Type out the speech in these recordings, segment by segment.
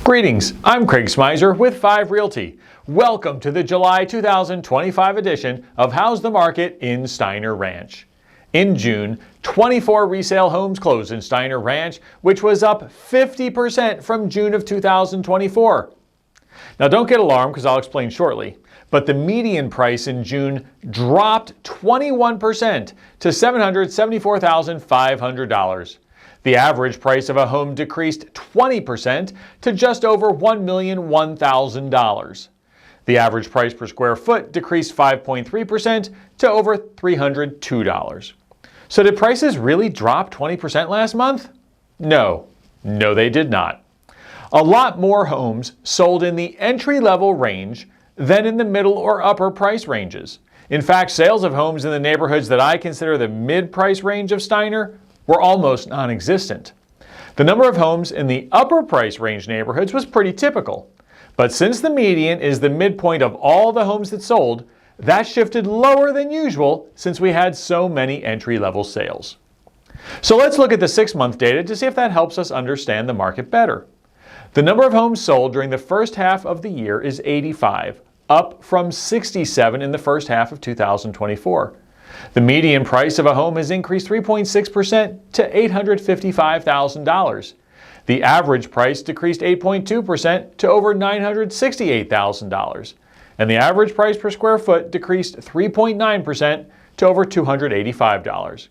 Greetings, I'm Craig Smizer with 5 Realty. Welcome to the July 2025 edition of How's the Market in Steiner Ranch. In June, 24 resale homes closed in Steiner Ranch, which was up 50% from June of 2024. Now don't get alarmed because I'll explain shortly, but the median price in June dropped 21% to $774,500. The average price of a home decreased 20% to just over $1,001,000. The average price per square foot decreased 5.3% to over $302. So did prices really drop 20% last month? No, they did not. A lot more homes sold in the entry-level range than in the middle or upper price ranges. In fact, sales of homes in the neighborhoods that I consider the mid-price range of Steiner were almost non-existent. The number of homes in the upper price range neighborhoods was pretty typical. But since the median is the midpoint of all the homes that sold, that shifted lower than usual since we had so many entry-level sales. So let's look at the 6-month data to see if that helps us understand the market better. The number of homes sold during the first half of the year is 85, up from 67 in the first half of 2024. The median price of a home has increased 3.6% to $855,000. The average price decreased 8.2% to over $968,000. And the average price per square foot decreased 3.9% to over $285.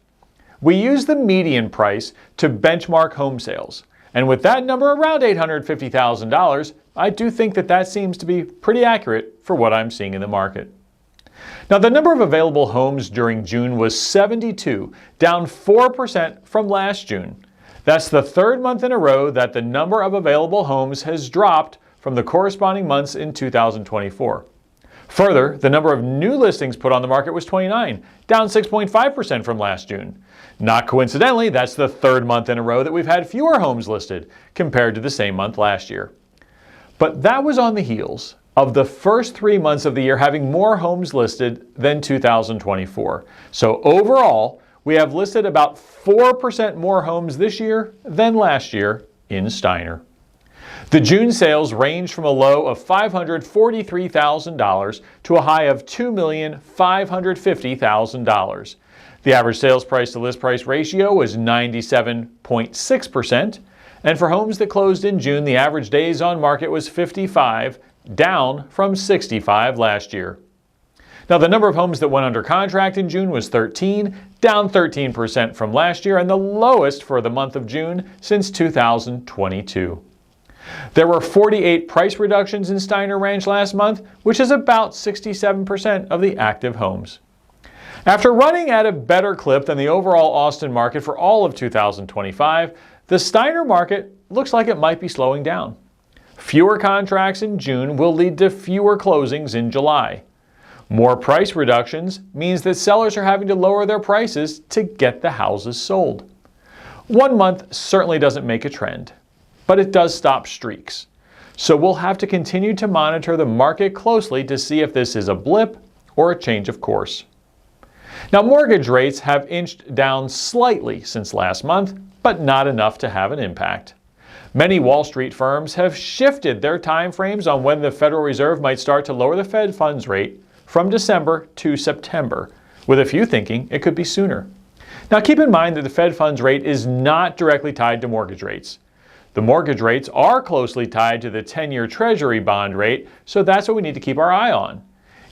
We use the median price to benchmark home sales. And with that number around $850,000, I do think that seems to be pretty accurate for what I'm seeing in the market. Now, the number of available homes during June was 72, down 4% from last June. That's the third month in a row that the number of available homes has dropped from the corresponding months in 2024. Further, the number of new listings put on the market was 29, down 6.5% from last June. Not coincidentally, that's the third month in a row that we've had fewer homes listed compared to the same month last year. But that was on the heels of the first 3 months of the year having more homes listed than 2024. So overall, we have listed about 4% more homes this year than last year in Steiner. The June sales ranged from a low of $543,000 to a high of $2,550,000. The average sales price to list price ratio was 97.6%, and for homes that closed in June, the average days on market was 55, down from 65 last year. Now, the number of homes that went under contract in June was 13, down 13% from last year, and the lowest for the month of June since 2022. There were 48 price reductions in Steiner Ranch last month, which is about 67% of the active homes. After running at a better clip than the overall Austin market for all of 2025, the Steiner market looks like it might be slowing down. Fewer contracts in June will lead to fewer closings in July. More price reductions means that sellers are having to lower their prices to get the houses sold. 1 month certainly doesn't make a trend, but it does stop streaks. So we'll have to continue to monitor the market closely to see if this is a blip or a change of course. Now, mortgage rates have inched down slightly since last month, but not enough to have an impact. Many Wall Street firms have shifted their time frames on when the Federal Reserve might start to lower the Fed funds rate from December to September, with a few thinking it could be sooner. Now, keep in mind that the Fed funds rate is not directly tied to mortgage rates. The mortgage rates are closely tied to the 10-year Treasury bond rate, so that's what we need to keep our eye on.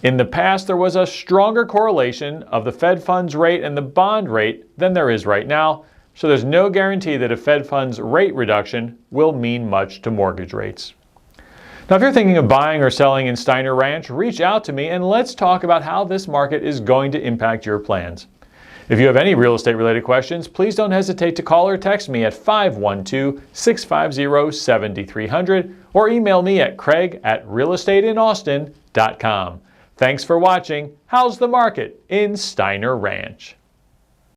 In the past, there was a stronger correlation of the Fed funds rate and the bond rate than there is right now, so there's no guarantee that a Fed funds rate reduction will mean much to mortgage rates. Now, if you're thinking of buying or selling in Steiner Ranch, reach out to me and let's talk about how this market is going to impact your plans. If you have any real estate related questions, please don't hesitate to call or text me at 512-650-7300 or email me at craig@realestateinAustin.com. Thanks for watching How's the Market in Steiner Ranch.